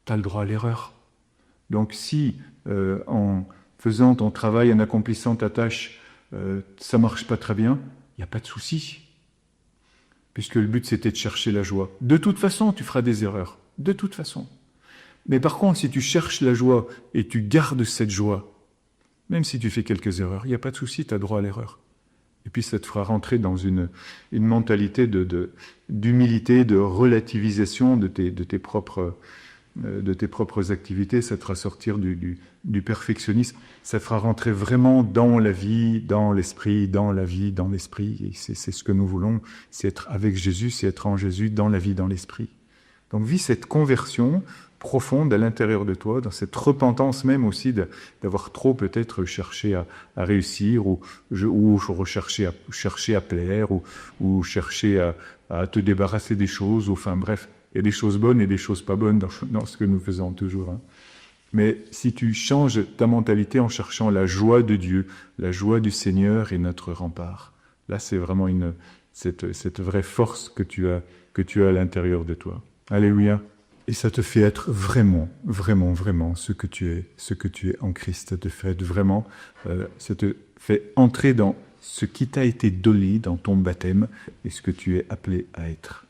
tu as le droit à l'erreur. Donc si, en faisant ton travail, en accomplissant ta tâche, ça ne marche pas très bien, il n'y a pas de souci. Puisque le but, c'était de chercher la joie. De toute façon, tu feras des erreurs. De toute façon. Mais par contre, si tu cherches la joie et tu gardes cette joie, même si tu fais quelques erreurs, il n'y a pas de souci, tu as droit à l'erreur. Et puis ça te fera rentrer dans une mentalité d'humilité, de relativisation de tes propres activités. Ça te fera sortir du perfectionnisme. Ça te fera rentrer vraiment dans la vie, dans l'esprit, dans la vie, dans l'esprit. Et c'est ce que nous voulons, c'est être avec Jésus, c'est être en Jésus, dans la vie, dans l'esprit. Donc vis cette conversion profonde à l'intérieur de toi, dans cette repentance même aussi d'avoir trop peut-être cherché à réussir ou chercher à plaire ou chercher à te débarrasser des choses. Enfin bref, il y a des choses bonnes et des choses pas bonnes dans ce que nous faisons toujours. Hein. Mais si tu changes ta mentalité en cherchant la joie de Dieu, la joie du Seigneur est notre rempart. Là, c'est vraiment cette vraie force que tu as à l'intérieur de toi. Alléluia. Et ça te fait être vraiment, vraiment, vraiment ce que tu es en Christ. Ça te fait être vraiment, ça te fait entrer dans ce qui t'a été donné dans ton baptême et ce que tu es appelé à être.